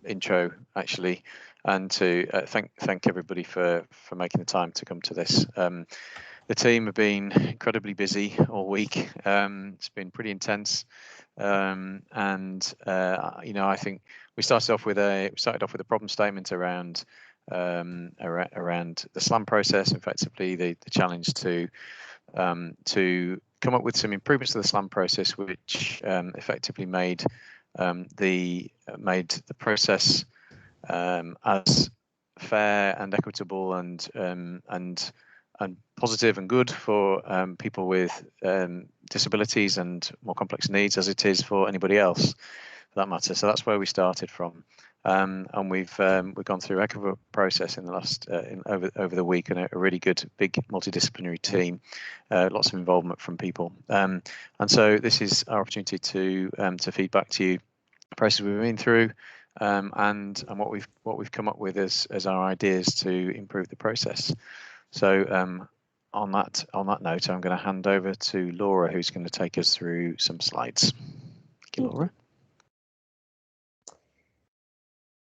intro actually, and to thank everybody for making the time to come to this. The team have been incredibly busy all week. It's been pretty intense, and I think we started off with a problem statement around the SLAM process, effectively the challenge to come up with some improvements to the SLAM process, which effectively made the process as fair and equitable and positive and good for people with disabilities and more complex needs as it is for anybody else, for that matter. So that's where we started from, and we've gone through a heck of a process in the last over the week, and a really good big multidisciplinary team, lots of involvement from people, and so this is our opportunity to feed back to you the process we've been through, and what we've come up with as our ideas to improve the process. So on that note, I'm going to hand over to Laura, who's going to take us through some slides. Thank you, Laura.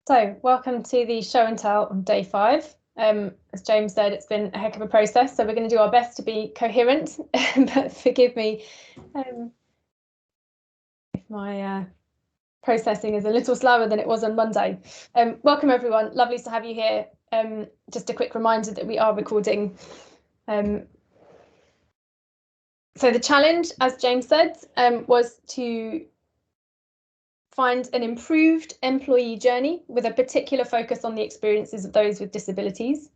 So welcome to the show and tell on day 5. As James said, it's been a heck of a process, so we're going to do our best to be coherent, but forgive me if my processing is a little slower than it was on Monday. Welcome everyone, lovely to have you here. Just a quick reminder that we are recording. So the challenge, as James said, was to find an improved employee journey with a particular focus on the experiences of those with disabilities.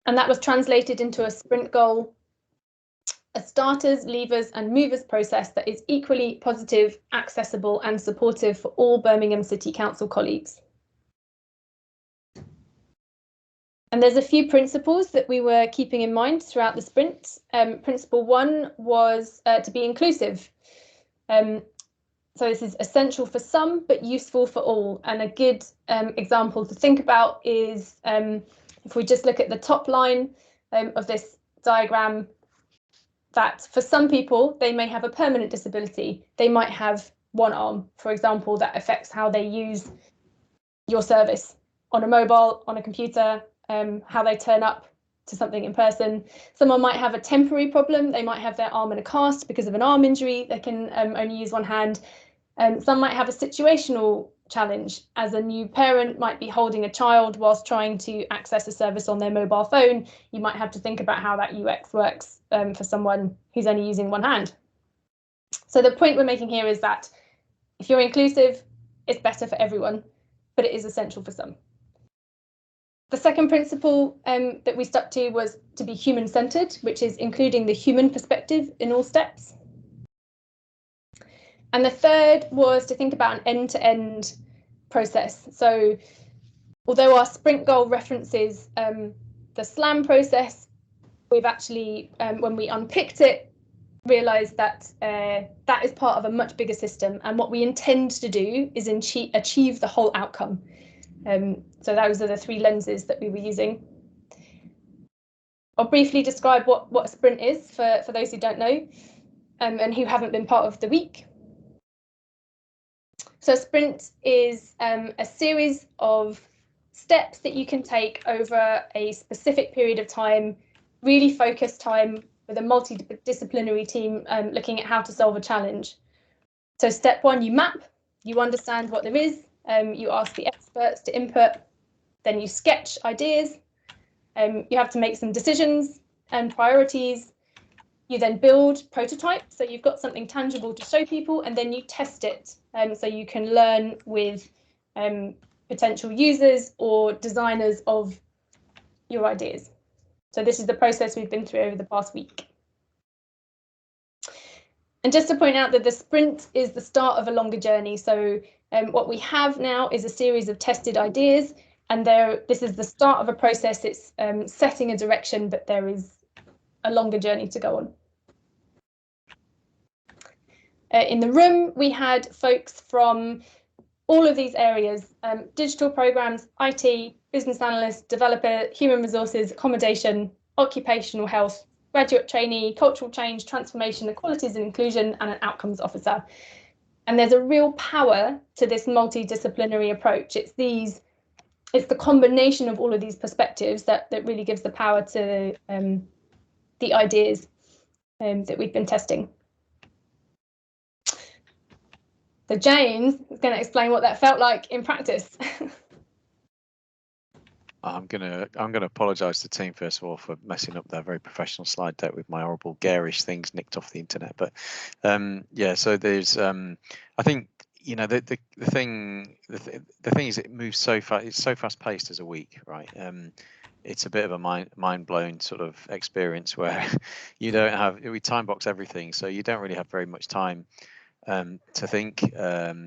And that was translated into a sprint goal, a starters, leavers and movers process that is equally positive, accessible and supportive for all Birmingham City Council colleagues. And there's a few principles that we were keeping in mind throughout the sprint. Principle 1 was to be inclusive. So this is essential for some, but useful for all. And a good example to think about is if we just look at the top line of this diagram, that for some people, they may have a permanent disability. They might have one arm, for example, that affects how they use your service on a mobile, on a computer, how they turn up to something in person. Someone might have a temporary problem. They might have their arm in a cast because of an arm injury. They can only use one hand. Some might have a situational challenge, as a new parent might be holding a child whilst trying to access a service on their mobile phone. You might have to think about how that UX works for someone who's only using one hand. So the point we're making here is that if you're inclusive, it's better for everyone, but it is essential for some. The second principle that we stuck to was to be human-centered, which is including the human perspective in all steps. And the third was to think about an end-to-end process. So although our sprint goal references the SLAM process, we've actually, when we unpicked it, realised that that is part of a much bigger system. And what we intend to do is achieve the whole outcome. So those are the 3 lenses that we were using. I'll briefly describe what a sprint is for those who don't know and who haven't been part of the week. So a sprint is a series of steps that you can take over a specific period of time, really focused time with a multidisciplinary team looking at how to solve a challenge. So step 1, you map, you understand what there is, you ask the experts to input, then you sketch ideas, you have to make some decisions and priorities. You then build prototypes, so you've got something tangible to show people, and then you test it, so you can learn with potential users or designers of your ideas. So this is the process we've been through over the past week. And just to point out that the sprint is the start of a longer journey. So what we have now is a series of tested ideas, and this is the start of a process. It's setting a direction, but there is a longer journey to go on. In the room, we had folks from all of these areas, digital programs, IT, business analyst, developer, human resources, accommodation, occupational health, graduate trainee, cultural change, transformation, equalities and inclusion, and an outcomes officer. And there's a real power to this multidisciplinary approach. It's the combination of all of these perspectives that really gives the power to the ideas that we've been testing. So James is going to explain what that felt like in practice. I'm gonna apologise to the team first of all for messing up their very professional slide deck with my horrible garish things nicked off the internet. But yeah, so there's I think, you know, the thing is it moves so fast. It's so fast paced as a week, right? It's a bit of a mind blown sort of experience where you don't have, we time box everything, so you don't really have very much time to think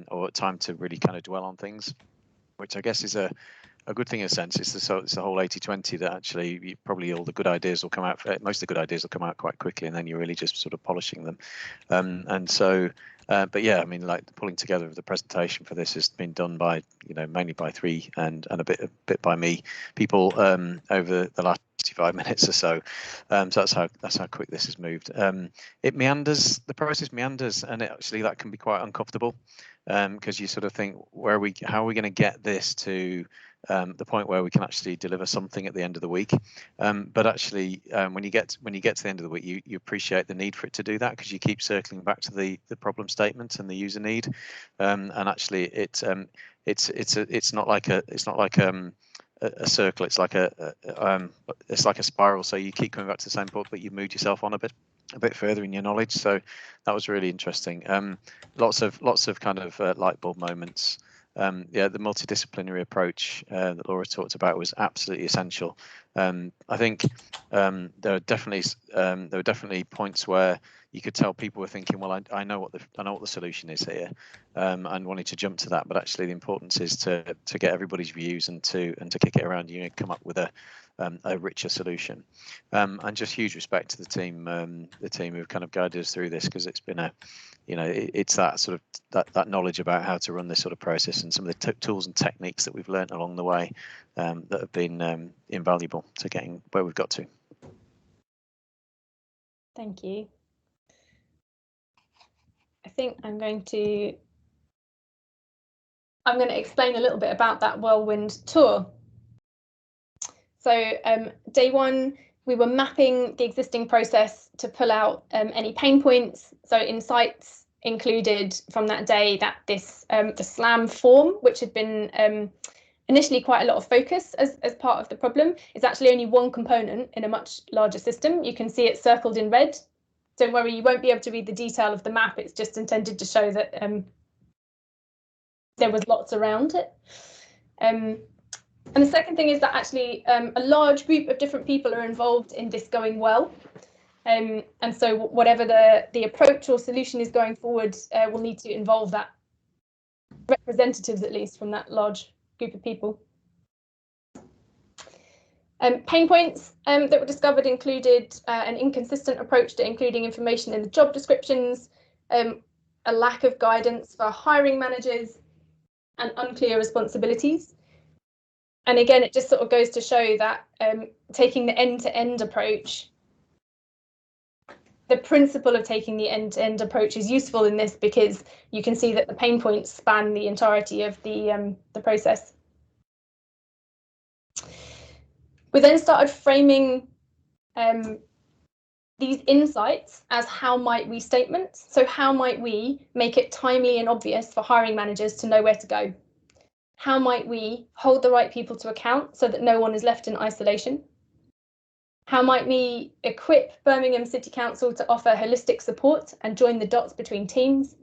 or time to really kind of dwell on things, which I guess is a good thing in a sense. It's the whole 80-20 that actually probably all the good ideas will come out. Most of the good ideas will come out quite quickly, and then you're really just sort of polishing them. And so, but yeah, I mean, like the pulling together of the presentation for this has been done by, you know, mainly by three and a bit by me, people over the last 65 minutes or so. So that's how quick this has moved. It meanders, the process meanders, and actually that can be quite uncomfortable because you sort of think, how are we going to get this to the point where we can actually deliver something at the end of the week, but actually when you get to the end of the week, you appreciate the need for it to do that, because you keep circling back to the problem statement and the user need, and actually it's not like a circle. It's like a spiral. So you keep coming back to the same point, but you've moved yourself on a bit further in your knowledge. So that was really interesting. Lots of kind of light bulb moments. Yeah, the multidisciplinary approach that Laura talked about was absolutely essential. I think there were definitely points where you could tell people were thinking, well, I know what the solution is here, and wanted to jump to that. But actually, the importance is to get everybody's views and to kick it around. You know, come up with a richer solution. And just huge respect to the team who've kind of guided us through this, because it's been it's that sort of that knowledge about how to run this sort of process and some of the tools and techniques that we've learned along the way that have been invaluable to getting where we've got to. Thank you. I think I'm going to explain a little bit about that whirlwind tour. So day one, we were mapping the existing process to pull out any pain points. So insights included from that day that this the SLAM form, which had been initially quite a lot of focus as part of the problem, is actually only one component in a much larger system. You can see it circled in red. Don't worry, you won't be able to read the detail of the map. It's just intended to show that there was lots around it. And the second thing is that actually a large group of different people are involved in this going well. And so whatever the approach or solution is going forward will need to involve that representatives, at least, from that large group of people. Pain points that were discovered included an inconsistent approach to including information in the job descriptions, a lack of guidance for hiring managers, and unclear responsibilities. And again, it just sort of goes to show that taking the end-to-end approach, the principle of taking the end-to-end approach is useful in this, because you can see that the pain points span the entirety of the process. We then started framing these insights as how might we statements. So how might we make it timely and obvious for hiring managers to know where to go? How might we hold the right people to account so that no one is left in isolation? How might we equip Birmingham City Council to offer holistic support and join the dots between teams?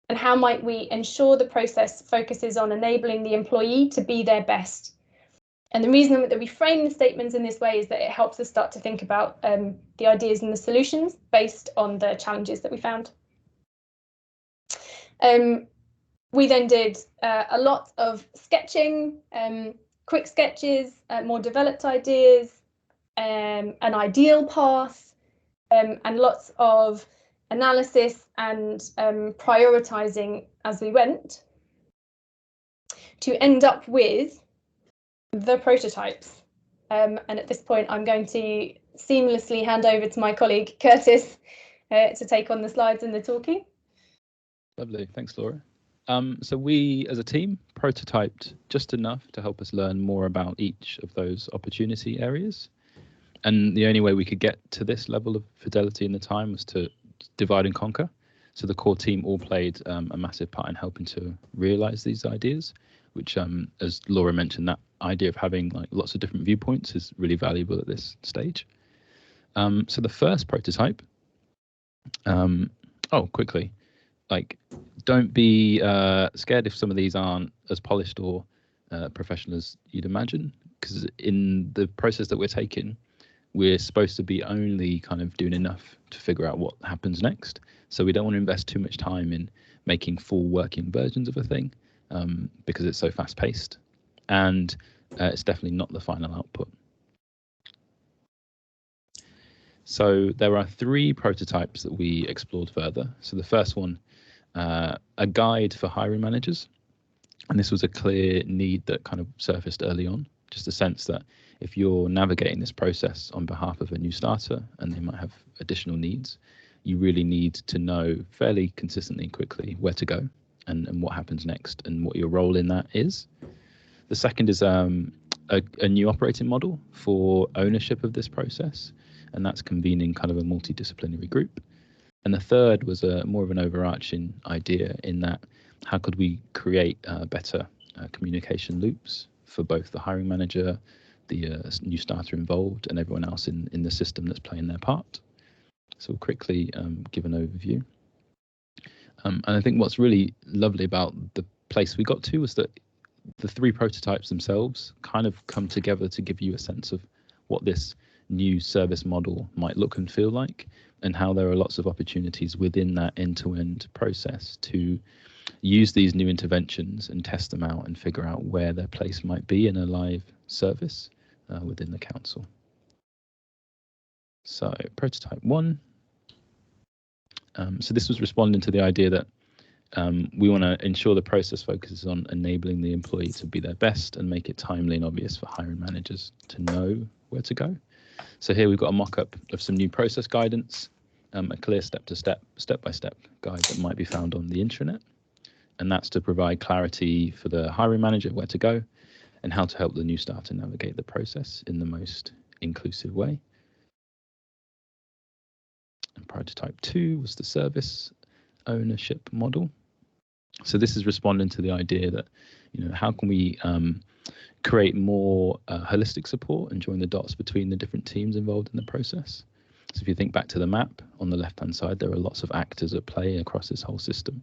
And how might we ensure the process focuses on enabling the employee to be their best? And the reason that we frame the statements in this way is that it helps us start to think about the ideas and the solutions based on the challenges that we found. We then did a lot of sketching, quick sketches, more developed ideas, an ideal path, and lots of analysis and prioritizing as we went to end up with the prototypes. And at this point, I'm going to seamlessly hand over to my colleague Curtis to take on the slides and the talking. Lovely, thanks, Laura. So we, as a team, prototyped just enough to help us learn more about each of those opportunity areas. And the only way we could get to this level of fidelity in the time was to divide and conquer. So the core team all played a massive part in helping to realize these ideas, which, as Laura mentioned, that idea of having like lots of different viewpoints is really valuable at this stage. So the first prototype, quickly, like, don't be scared if some of these aren't as polished or professional as you'd imagine, because in the process that we're taking, we're supposed to be only kind of doing enough to figure out what happens next. So we don't want to invest too much time in making full working versions of a thing because it's so fast paced, and it's definitely not the final output. So there are 3 prototypes that we explored further. So the first one, a guide for hiring managers. And this was a clear need that kind of surfaced early on, just a sense that if you're navigating this process on behalf of a new starter and they might have additional needs, you really need to know fairly consistently and quickly where to go and what happens next and what your role in that is. The second is a new operating model for ownership of this process, and that's convening kind of a multidisciplinary group. And the third was more of an overarching idea in that how could we create better communication loops for both the hiring manager, the new starter involved, and everyone else in the system that's playing their part. So we'll quickly give an overview. And I think what's really lovely about the place we got to was that the 3 prototypes themselves kind of come together to give you a sense of what this new service model might look and feel like, and how there are lots of opportunities within that end-to-end process to use these new interventions and test them out and figure out where their place might be in a live service within the council. So prototype 1. So this was responding to the idea that we want to ensure the process focuses on enabling the employee to be their best and make it timely and obvious for hiring managers to know where to go. So here we've got a mock-up of some new process guidance, a clear step-by-step guide that might be found on the intranet. And that's to provide clarity for the hiring manager where to go and how to help the new starter navigate the process in the most inclusive way. And prototype 2 was the service ownership model. So this is responding to the idea that, how can we create more holistic support and join the dots between the different teams involved in the process. So if you think back to the map on the left-hand side, there are lots of actors at play across this whole system.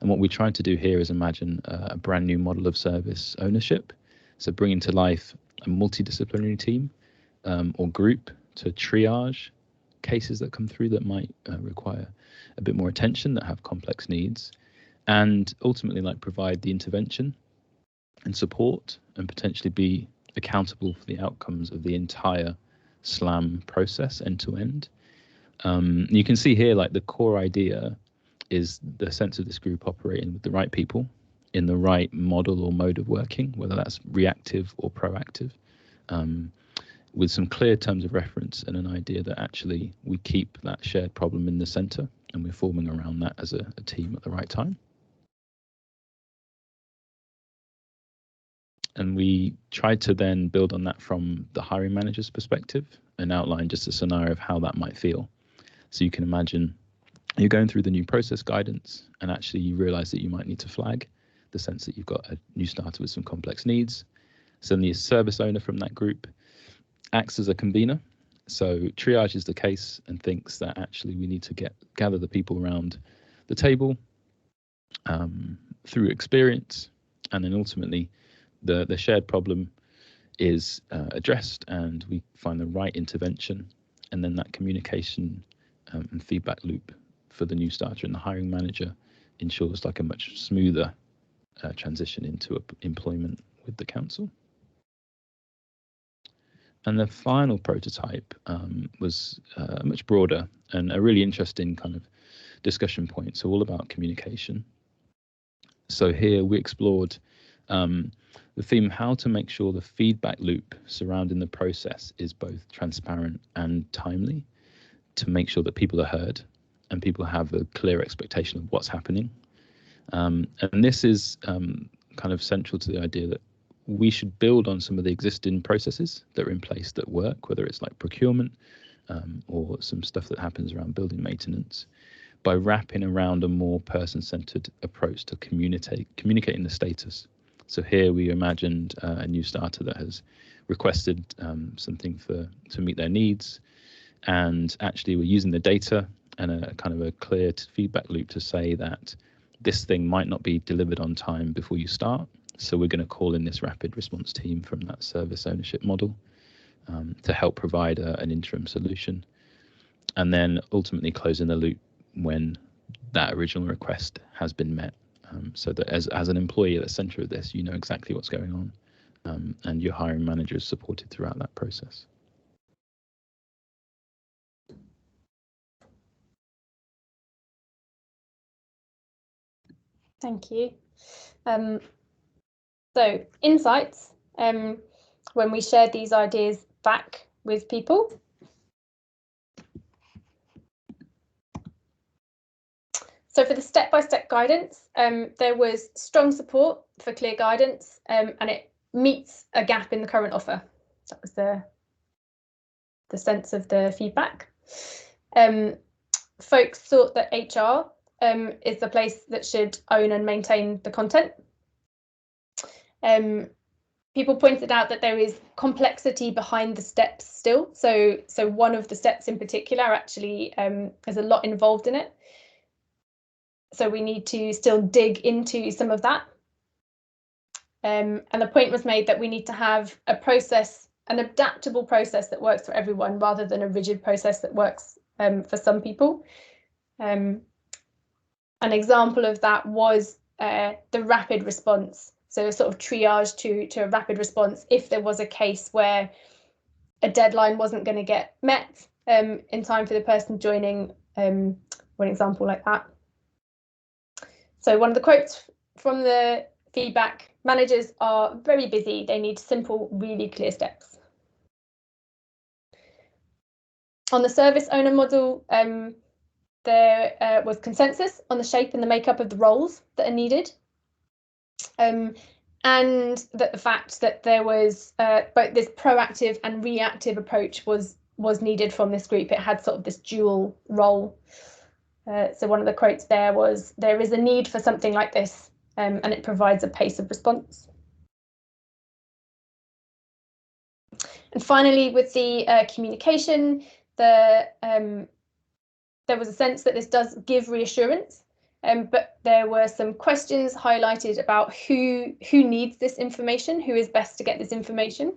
And what we're trying to do here is imagine a brand new model of service ownership. So bringing to life a multidisciplinary team or group to triage cases that come through that might require a bit more attention, that have complex needs, and ultimately provide the intervention and support and potentially be accountable for the outcomes of the entire SLAM process end to end. You can see here the core idea is the sense of this group operating with the right people in the right model or mode of working, whether that's reactive or proactive, with some clear terms of reference and an idea that actually we keep that shared problem in the center and we're forming around that as a team at the right time. And we tried to then build on that from the hiring manager's perspective and outline just a scenario of how that might feel. So you can imagine you're going through the new process guidance and actually you realize that you might need to flag the sense that you've got a new starter with some complex needs. So the service owner from that group acts as a convener. So triages the case and thinks that actually we need to gather the people around the table through experience, and then ultimately the shared problem is addressed and we find the right intervention, and then that communication and feedback loop for the new starter and the hiring manager ensures a much smoother transition into employment with the council. And the final prototype was much broader and a really interesting kind of discussion point, so all about communication. So here we explored the theme how to make sure the feedback loop surrounding the process is both transparent and timely, to make sure that people are heard and people have a clear expectation of what's happening. And this is kind of central to the idea that we should build on some of the existing processes that are in place that work, whether it's like procurement or some stuff that happens around building maintenance, by wrapping around a more person-centered approach to communicating the status. So here we imagined a new starter that has requested something to meet their needs, and actually we're using the data and a kind of a clear feedback loop to say that this thing might not be delivered on time before you start. So we're going to call in this rapid response team from that service ownership model to help provide an interim solution, and then ultimately closing the loop when that original request has been met, so that as an employee at the center of this, you know exactly what's going on, and your hiring manager is supported throughout that process. Thank you. So insights, when we shared these ideas back with people. So for the step-by-step guidance, there was strong support for clear guidance, and it meets a gap in the current offer. That was the sense of the feedback. Folks thought that HR is the place that should own and maintain the content. People pointed out that there is complexity behind the steps still. So one of the steps in particular actually has a lot involved in it. So we need to still dig into some of that. And the point was made that we need to have a process, an adaptable process that works for everyone, rather than a rigid process that works for some people. An example of that was the rapid response. So a sort of triage to a rapid response if there was a case where a deadline wasn't going to get met in time for the person joining, one example like that. So one of the quotes from the feedback: managers are very busy, they need simple, really clear steps. On the service owner model, there was consensus on the shape and the makeup of the roles that are needed. And that the fact that there was both this proactive and reactive approach was needed from this group. It had sort of this dual role. So one of the quotes there was, "There is a need for something like this, and it provides a pace of response." And finally, with the communication, there was a sense that this does give reassurance, but there were some questions highlighted about who needs this information, who is best to get this information,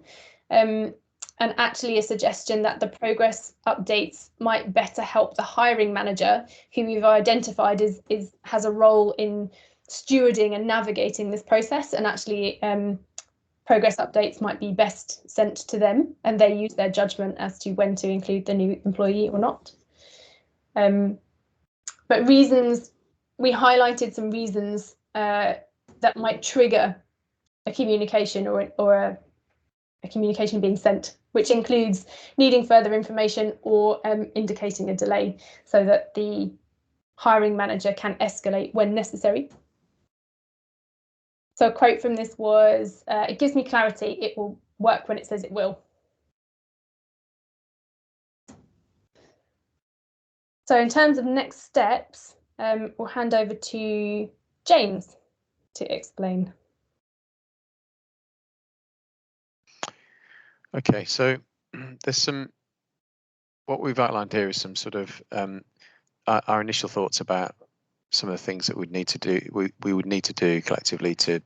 and actually a suggestion that the progress updates might better help the hiring manager, who we've identified has a role in stewarding and navigating this process, and actually progress updates might be best sent to them, and they use their judgment as to when to include the new employee or not. But reasons, we highlighted some reasons that might trigger a communication or a communication being sent, which includes needing further information or indicating a delay, so that the hiring manager can escalate when necessary. So a quote from this was, "It gives me clarity, it will work when it says it will." So in terms of next steps, we'll hand over to James to explain. Okay, so there's what we've outlined here is some sort of our initial thoughts about some of the things that we'd need to do. We would need to do collectively to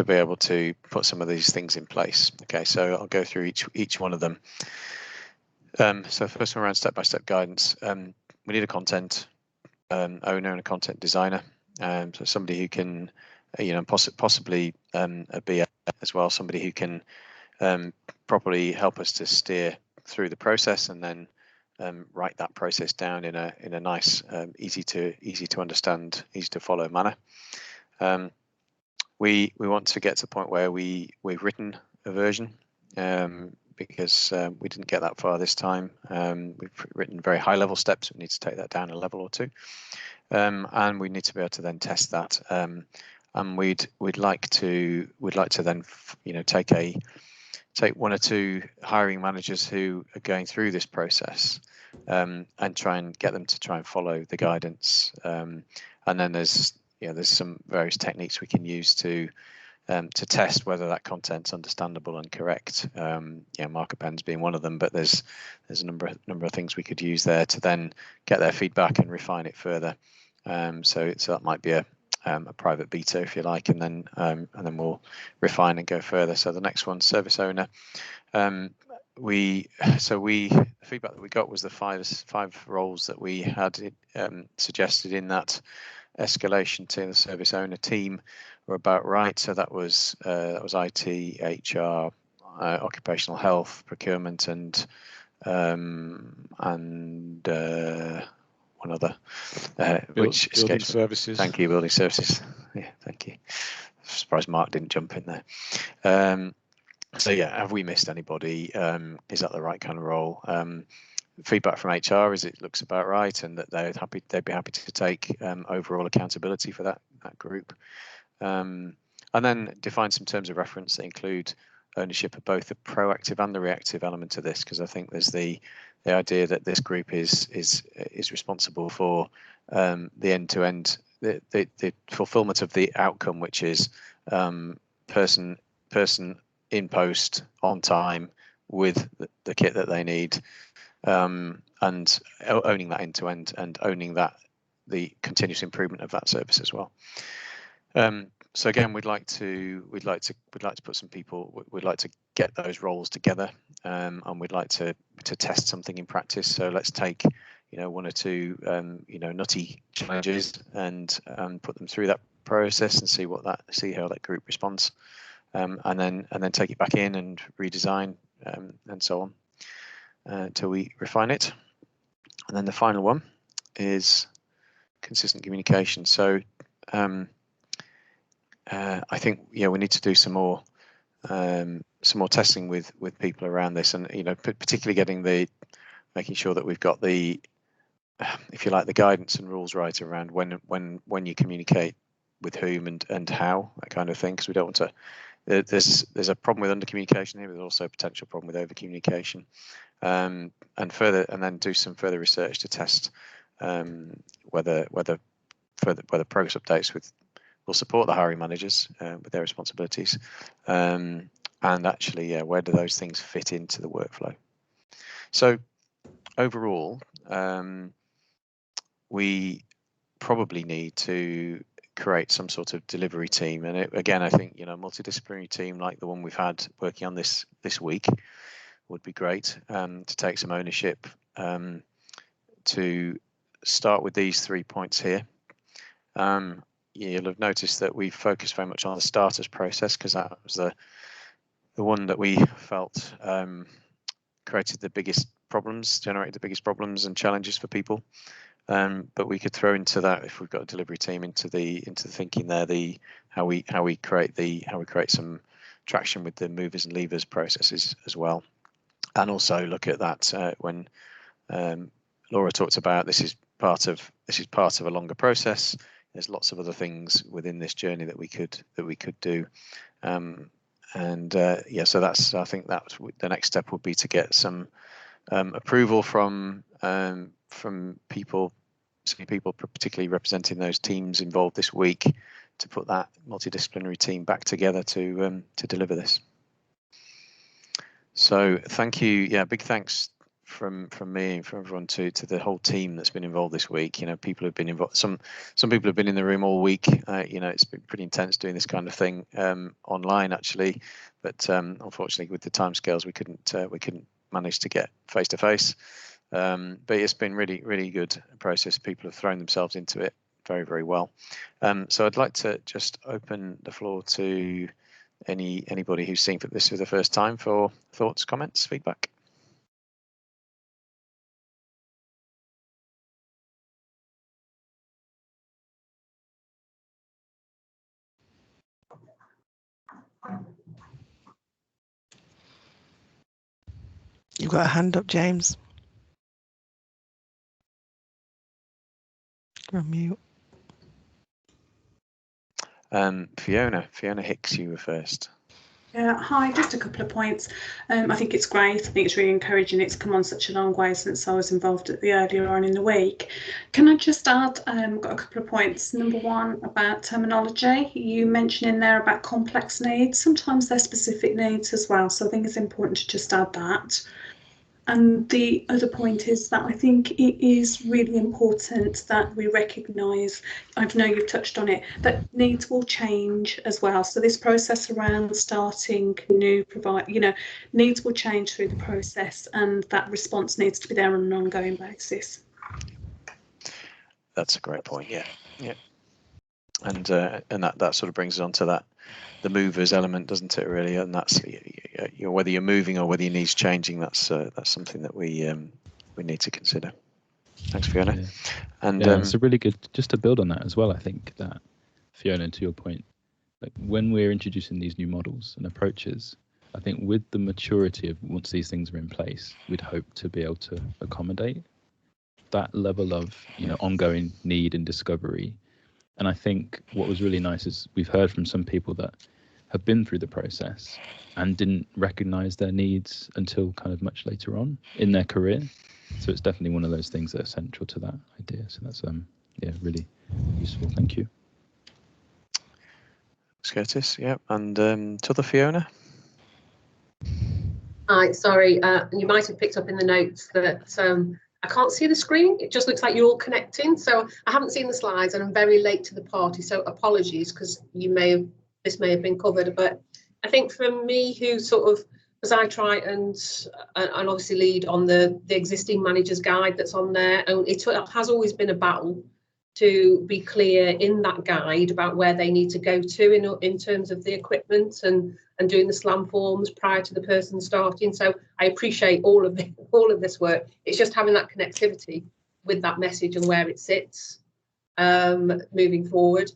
be able to put some of these things in place. Okay, so I'll go through each one of them. So first one around step-by-step guidance. We need a content owner and a content designer, so somebody who can, possibly a BA as well, somebody who can properly help us to steer through the process and then write that process down in a nice, easy to understand, easy to follow manner. We want to get to the point where we've written a version, because we didn't get that far this time. We've written very high level steps. We need to take that down a level or two. and we need to be able to then test that. And we'd like to then take one or two hiring managers who are going through this process, and try and get them to try and follow the guidance. And then there's some various techniques we can use to test whether that content's understandable and correct. Marker pens being one of them, but there's a number of things we could use there to then get their feedback and refine it further. So that might be a private beta, if you like, and then we'll refine and go further. So the next one, service owner. The feedback that we got was the five roles that we had suggested in that escalation to the service owner team were about right. So that was IT, HR, occupational health, procurement, and one other, which building services. Thank you, building services. Yeah, thank you. I'm surprised Mark didn't jump in there. So yeah, have we missed anybody? Is that the right kind of role? Feedback from HR is it looks about right, and that they'd be happy to take overall accountability for that group. And then define some terms of reference that include ownership of both the proactive and the reactive element of this, because I think there's the idea that this group is responsible for the end-to-end, the fulfillment of the outcome, which is person in post on time with the kit that they need, and owning that end-to-end and owning the continuous improvement of that service as well. So again, we'd like to put some people. We'd like to get those roles together, and we'd like to test something in practice. So let's take one or two nutty challenges and put them through that process and see how that group responds, and then take it back in and redesign and so on until we refine it. And then the final one is consistent communication. So I think we need to do some more testing with people around this, and particularly making sure that we've got the, if you like, the guidance and rules right around when you communicate with whom and how, that kind of thing, because we don't want to. There's a problem with under communication here, but there's also a potential problem with over communication, and then do some further research to test whether progress updates will support the hiring managers with their responsibilities, and actually, where do those things fit into the workflow? So overall, we probably need to create some sort of delivery team, and again, I think a multidisciplinary team like the one we've had working on this week would be great, to take some ownership, to start with these 3 points here. You'll have noticed that we focused very much on the starters process, because that was the one that we felt generated the biggest problems and challenges for people. But we could throw into that, if we've got a delivery team, into the thinking there, how we create some traction with the movers and levers processes as well, and also look at that when Laura talked about this is part of a longer process. There's lots of other things within this journey that we could do, so I think that's the next step would be to get some approval from people, particularly representing those teams involved this week, to put that multidisciplinary team back together to deliver this. So thank you, big thanks from me and from everyone to the whole team that's been involved this week. People have been involved. Some people have been in the room all week. It's been pretty intense doing this kind of thing online actually, but unfortunately with the timescales we couldn't manage to get face to face. But it's been really good process. People have thrown themselves into it very well. So I'd like to just open the floor to anybody who's seen this for the first time for thoughts, comments, feedback. You've got a hand up, James. You're on mute. Fiona Hicks, you were first. Yeah, hi, just a couple of points. I think it's great. I think it's really encouraging. It's come on such a long way since I was involved at the earlier on in the week. Can I just add, got a couple of points. Number one, about terminology. You mentioned in there about complex needs. Sometimes they're specific needs as well. So I think it's important to just add that. And the other point is that I think it is really important that we recognise, I know you've touched on it, that needs will change as well. So this process around starting new needs will change through the process, and that response needs to be there on an ongoing basis. That's a great point. Yeah. And that sort of brings us on to that, the movers element, doesn't it, really? And that's whether you're moving or whether your needs changing. That's something that we need to consider. Thanks, Fiona. Yeah. And it's a really good, just to build on that as well. I think that, Fiona, to your point, like when we're introducing these new models and approaches, I think with the maturity of once these things are in place, we'd hope to be able to accommodate that level of ongoing need and discovery. And I think what was really nice is we've heard from some people that have been through the process and didn't recognise their needs until kind of much later on in their career. So it's definitely one of those things that are central to that idea. So that's really useful. Thank you. Thanks, Curtis. Yeah, and to the Fiona. Hi, sorry, you might have picked up in the notes that I can't see the screen. It just looks like you're all connecting. So I haven't seen the slides and I'm very late to the party. So apologies, because this may have been covered. But I think for me, who sort of, as I try and obviously lead on the existing manager's guide that's on there, and it has always been a battle to be clear in that guide about where they need to go to in terms of the equipment and doing the SLAM forms prior to the person starting. So I appreciate all of this work. It's just having that connectivity with that message and where it sits moving forward.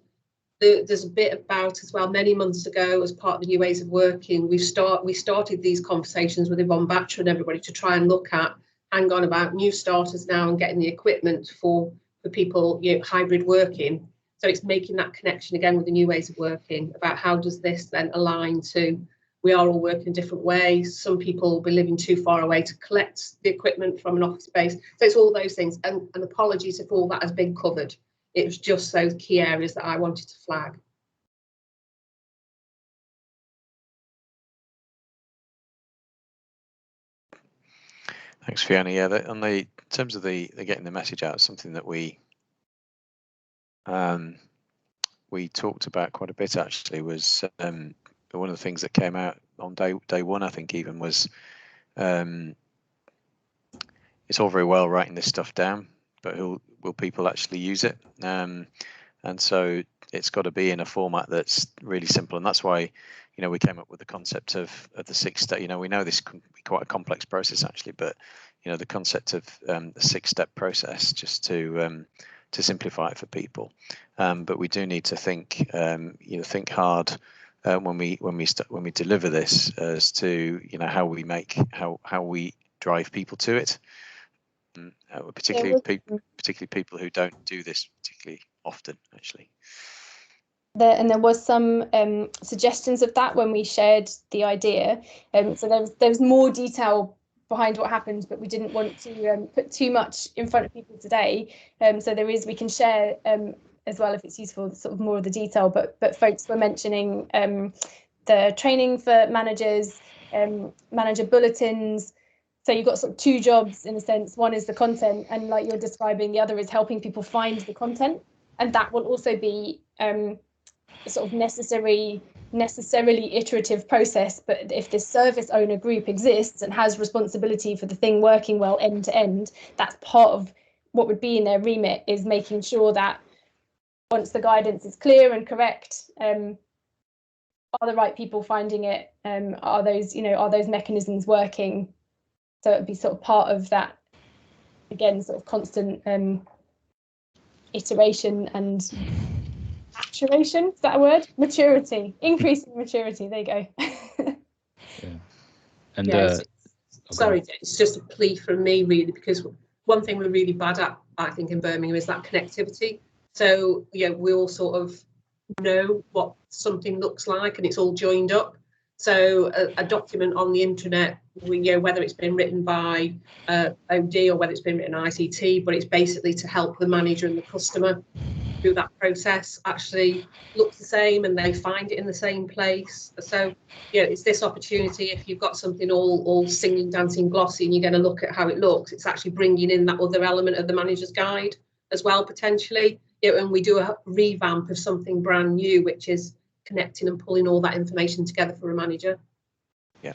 There's a bit about as well, many months ago, as part of the new ways of working, we started these conversations with Yvonne Batcher and everybody to try and look at, hang on, about new starters now and getting the equipment for people, hybrid working. So it's making that connection again with the new ways of working about how does this then align to, we are all working different ways. Some people will be living too far away to collect the equipment from an office space. So it's all those things. And apologies if all that has been covered. It was just those key areas that I wanted to flag. Thanks, Fiona. Yeah, in terms of the getting the message out, something that we talked about quite a bit actually was one of the things that came out on day one, I think even, was it's all very well writing this stuff down, but will people actually use it? And so it's got to be in a format that's really simple, and that's why we came up with the concept of the 6-step. We know this can be quite a complex process actually, but the concept of the 6-step process, just to simplify it for people. But we do need to think think hard when we deliver this as to how we drive people to it. Particularly people who don't do this particularly often, actually. There was some suggestions of that when we shared the idea. So there was more detail behind what happened, but we didn't want to put too much in front of people today. So we can share as well if it's useful, sort of more of the detail. But folks were mentioning the training for managers, manager bulletins. So you've got sort of two jobs in a sense. One is the content, and like you're describing, the other is helping people find the content. And that will also be a sort of necessarily iterative process. But if this service owner group exists and has responsibility for the thing working well end to end, that's part of what would be in their remit, is making sure that once the guidance is clear and correct, are the right people finding it? Are those mechanisms working? So it'd be sort of part of that, again, sort of constant iteration and maturation. Is that a word? Maturity, increasing maturity. There you go. Yeah. And sorry, it's just a plea from me really, because one thing we're really bad at, I think, in Birmingham is that connectivity. So yeah, we all sort of know what something looks like, and it's all joined up. So a document on the intranet, whether it's been written by OD or whether it's been written ICT, but it's basically to help the manager and the customer through that process actually looks the same, and they find it in the same place. So it's this opportunity. If you've got something all singing, dancing, glossy, and you're going to look at how it looks, it's actually bringing in that other element of the manager's guide as well, potentially. And we do a revamp of something brand new, which is connecting and pulling all that information together for a manager. Yeah.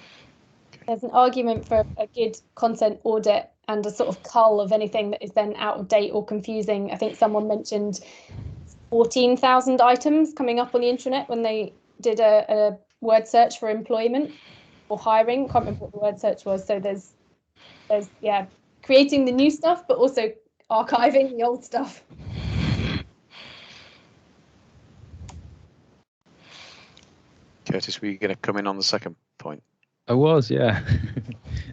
There's an argument for a good content audit and a sort of cull of anything that is then out of date or confusing. I think someone mentioned 14,000 items coming up on the intranet when they did a word search for employment or hiring. Can't remember what the word search was. So there's creating the new stuff, but also archiving the old stuff. Curtis, were you going to come in on the second point? I was, yeah.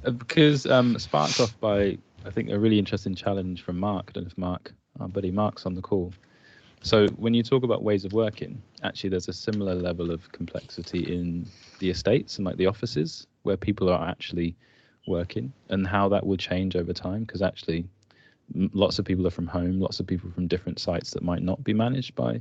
Because sparked off by, I think, a really interesting challenge from Mark. I don't know if Mark, our buddy Mark's on the call. So when you talk about ways of working, actually there's a similar level of complexity in the estates and like the offices where people are actually working, and how that will change over time, because actually lots of people are from home, lots of people from different sites that might not be managed by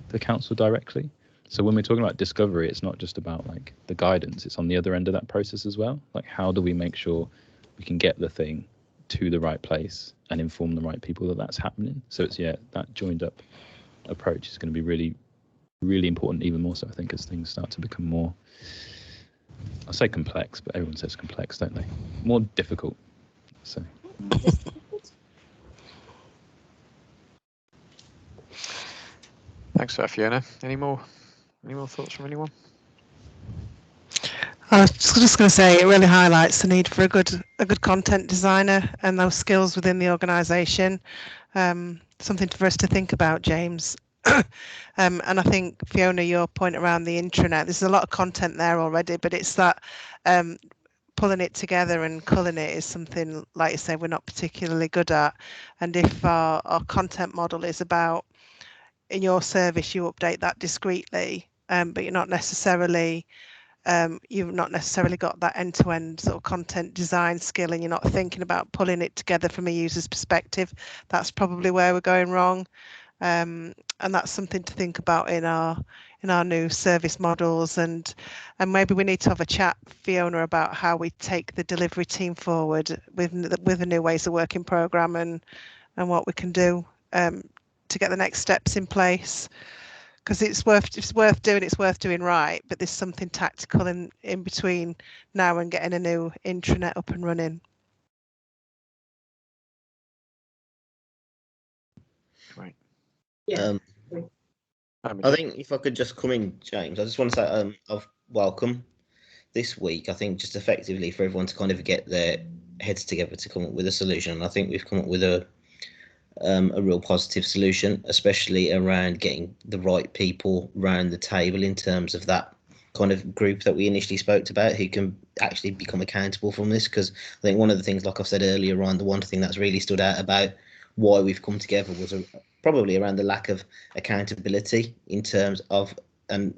the council directly. So when we're talking about discovery, it's not just about like the guidance, it's on the other end of that process as well. Like, how do we make sure we can get the thing to the right place and inform the right people that that's happening? So it's, that joined up approach is going to be really, really important, even more so, I think, as things start to become more, I'll say complex, but everyone says complex, don't they? More difficult. So. Thanks for that, Fiona. Any more thoughts from anyone? I was just going to say, it really highlights the need for a good content designer and those skills within the organisation. Something for us to think about, James. And I think, Fiona, your point around the intranet, there's a lot of content there already, but it's that pulling it together and culling it is something, like you say, we're not particularly good at. And if our content model is about, in your service, you update that discreetly, but you've not necessarily got that end-to-end sort of content design skill, and you're not thinking about pulling it together from a user's perspective, that's probably where we're going wrong. And that's something to think about in our new service models, and maybe we need to have a chat, Fiona, about how we take the delivery team forward with the new ways of working programme and what we can do to get the next steps in place. Because it's worth doing right, but there's something tactical in between now and getting a new intranet up and running. Great. Yeah. I think if I could just come in, James, I just want to say I've welcome this week. I think just effectively for everyone to kind of get their heads together to come up with a solution. And I think we've come up with a real positive solution, especially around getting the right people around the table in terms of that kind of group that we initially spoke about, who can actually become accountable from this. Because I think one of the things, like I've said earlier on, the one thing that's really stood out about why we've come together was probably around the lack of accountability in terms of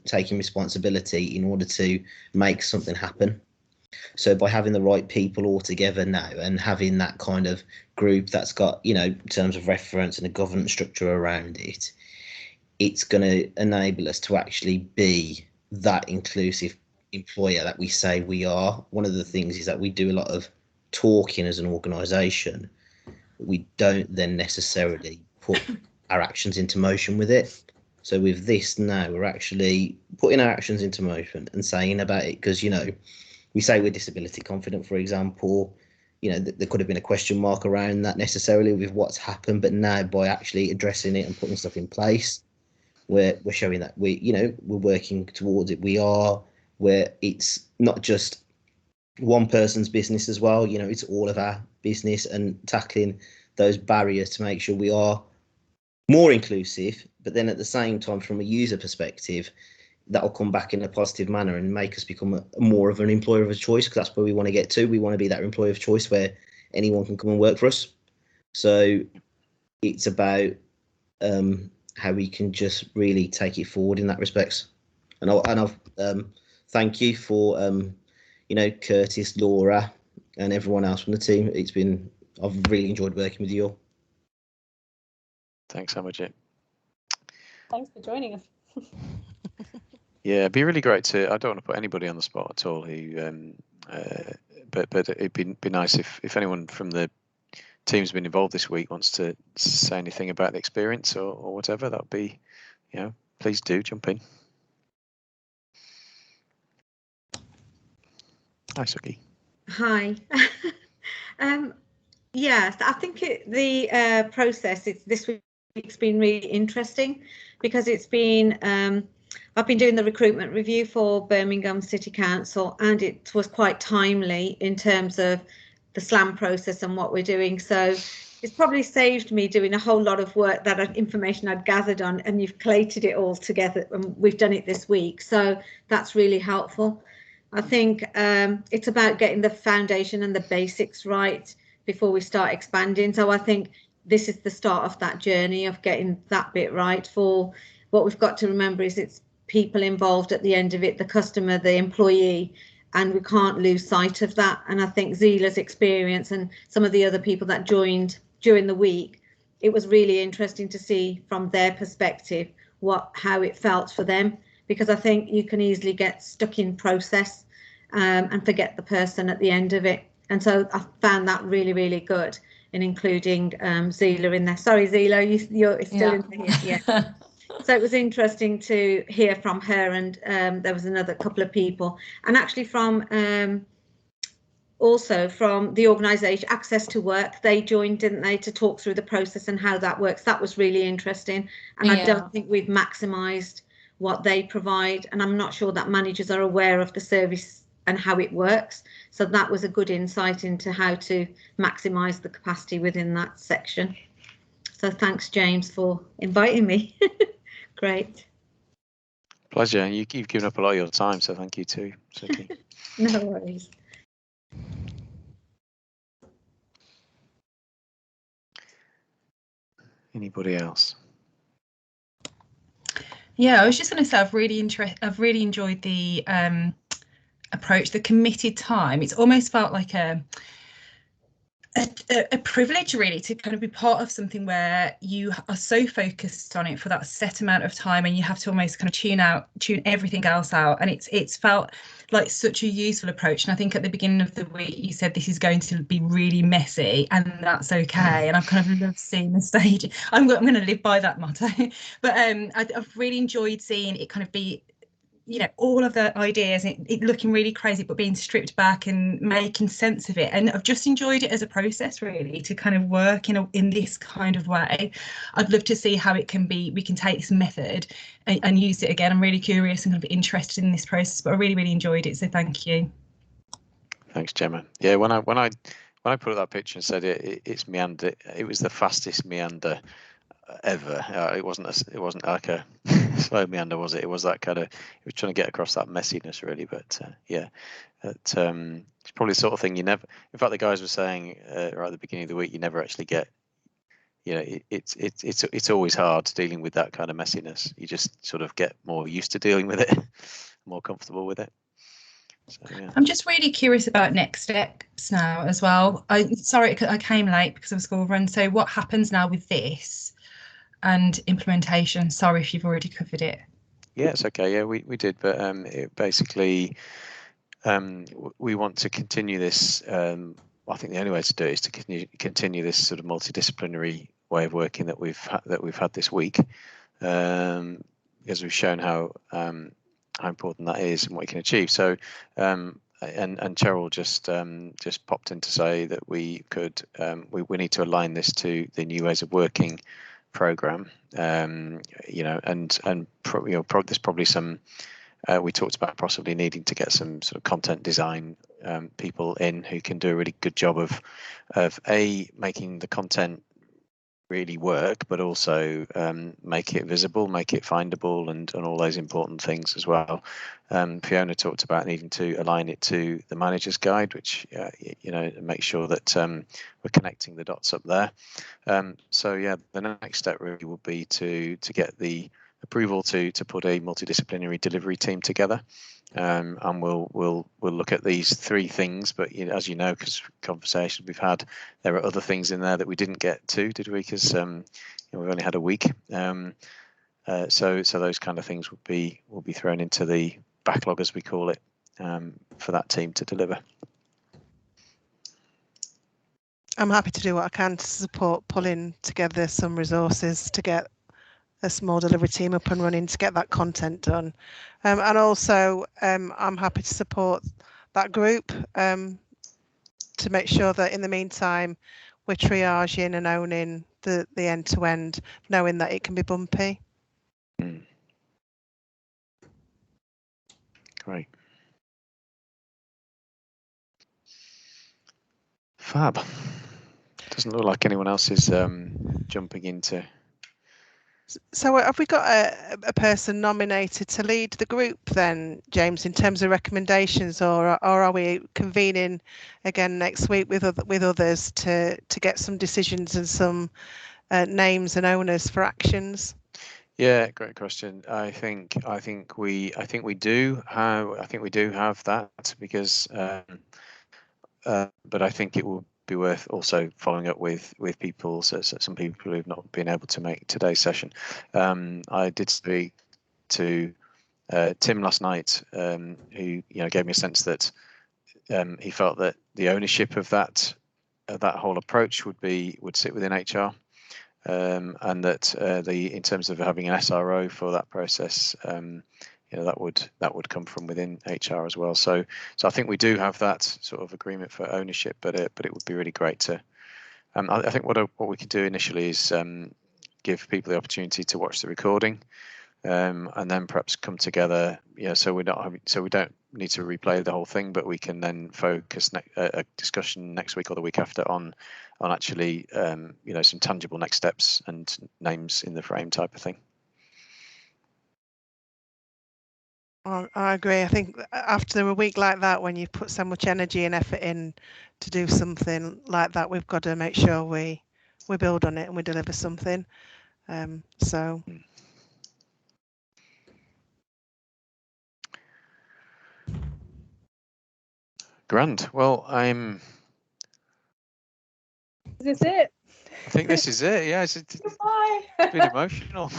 taking responsibility in order to make something happen. So by having the right people all together now and having that kind of group that's got, in terms of reference and a governance structure around it, it's going to enable us to actually be that inclusive employer that we say we are. One of the things is that we do a lot of talking as an organisation, but we don't then necessarily put our actions into motion with it. So with this now, we're actually putting our actions into motion and saying about it, because, we say we're disability confident, for example, there could have been a question mark around that necessarily with what's happened, but now by actually addressing it and putting stuff in place, we're showing that we're working towards it. Where it's not just one person's business as well, it's all of our business, and tackling those barriers to make sure we are more inclusive, but then at the same time, from a user perspective, that'll come back in a positive manner and make us become more of an employer of choice, because that's where we want to get to. We want to be that employer of choice where anyone can come and work for us. So it's about how we can just really take it forward in that respect. And I'll thank you for Curtis, Laura, and everyone else from the team. I've really enjoyed working with you all. Thanks, Amajit. Thanks for joining us. Yeah, it'd be really great to. I don't want to put anybody on the spot at all. But it'd be nice if anyone from the team's been involved this week wants to say anything about the experience or whatever. That'd be, please do jump in. Hi, Suki. Hi. Yes, I think the process this week's been really interesting because it's been I've been doing the recruitment review for Birmingham City Council, and it was quite timely in terms of the SLAM process and what we're doing. So it's probably saved me doing a whole lot of work, that information I'd gathered on, and you've collated it all together, and we've done it this week. So that's really helpful. I think it's about getting the foundation and the basics right before we start expanding. So I think this is the start of that journey of getting that bit right. For what we've got to remember is it's people involved at the end of it, the customer, the employee, and we can't lose sight of that. And I think Zila's experience and some of the other people that joined during the week, it was really interesting to see from their perspective how it felt for them, because I think you can easily get stuck in process and forget the person at the end of it. And so I found that really, really good in including Zila in there. Sorry, Zila, you're still in here. Yeah. So it was interesting to hear from her, and there was another couple of people, and actually from also from the organisation Access to Work, they joined, didn't they, to talk through the process and how that works. That was really interesting, and I don't think we've maximised what they provide, and I'm not sure that managers are aware of the service and how it works. So that was a good insight into how to maximise the capacity within that section. So thanks, James, for inviting me. Great. Pleasure. You've given up a lot of your time, so thank you too, Suki. No worries. Anybody else? Yeah, I was just going to say I've really enjoyed the approach, the committed time. It's almost felt like a privilege, really, to kind of be part of something where you are so focused on it for that set amount of time, and you have to almost kind of tune everything else out. And it's felt like such a useful approach. And I think at the beginning of the week you said this is going to be really messy, and that's okay. And I've kind of loved seeing the stage. I'm going to live by that motto. But I've really enjoyed seeing it kind of be, all of the ideas, it looking really crazy, but being stripped back and making sense of it. And I've just enjoyed it as a process, really, to kind of work in this kind of way. I'd love to see how it can be. We can take this method and use it again. I'm really curious and kind of interested in this process, but I really, really enjoyed it. So thank you. Thanks, Gemma. Yeah, when I put up that picture and said it's meander, it was the fastest meander ever. It wasn't like a slow meander, was it? It was that kind of, it was trying to get across that messiness, really. But it's probably the sort of thing you never, in fact, the guys were saying right at the beginning of the week, you never actually get, it's always hard dealing with that kind of messiness. You just sort of get more used to dealing with it, more comfortable with it. So, yeah. I'm just really curious about next steps now as well. Sorry, I came late because of school run. So what happens now with this and implementation? Sorry if you've already covered it. Yeah, it's okay. Yeah, we did, but basically we want to continue this. I think the only way to do it is to continue this sort of multidisciplinary way of working that we've had this week, because we've shown how important that is and what you can achieve. So and Cheryl just popped in to say that we need to align this to the new ways of working program, there's probably some, we talked about possibly needing to get some sort of content design people in who can do a really good job of making the content really work, but also make it visible, make it findable, and all those important things as well. Fiona talked about needing to align it to the manager's guide, which make sure that we're connecting the dots up there. So yeah, the next step really will be to get the approval to put a multidisciplinary delivery team together. And we'll look at these three things, but as you know, because conversations we've had, there are other things in there that we didn't get to, did we? Because we've only had a week. So those kind of things will be thrown into the backlog, as we call it, for that team to deliver. I'm happy to do what I can to support pulling together some resources to get a small delivery team up and running to get that content done. And also I'm happy to support that group to make sure that in the meantime we're triaging and owning the end-to-end, knowing that it can be bumpy. Great. Fab. Doesn't look like anyone else is jumping into. So have we got a person nominated to lead the group then, James, in terms of recommendations, or are we convening again next week with others to get some decisions and some names and owners for actions? Yeah, great question. I think we do have that, because but I think it will be worth also following up with people, so some people who've not been able to make today's session. I did speak to Tim last night, who gave me a sense that he felt that the ownership of that whole approach would sit within HR, and that in terms of having an SRO for that process, that would come from within HR as well. So I think we do have that sort of agreement for ownership, but it would be really great to. I think what we could do initially is give people the opportunity to watch the recording, and then perhaps come together. So we don't need to replay the whole thing, but we can then focus a discussion next week or the week after on actually some tangible next steps and names in the frame type of thing. I agree. I think after a week like that, when you've put so much energy and effort in to do something like that, we've got to make sure we build on it and we deliver something. So. Grand. Well, Is this it? I think this is it. Yeah, it's been emotional.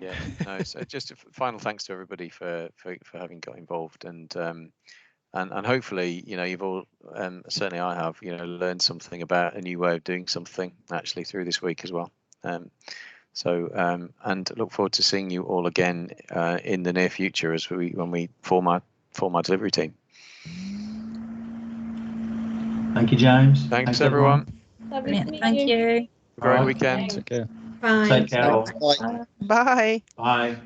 Yeah, no. So just a final thanks to everybody for having got involved, and hopefully you've all certainly I have learned something about a new way of doing something actually through this week as well. So and look forward to seeing you all again in the near future when we form our delivery team. Thank you, James. Thanks everyone. Thank you. Great weekend. Take care. Bye. Take care. Bye. Bye. Bye.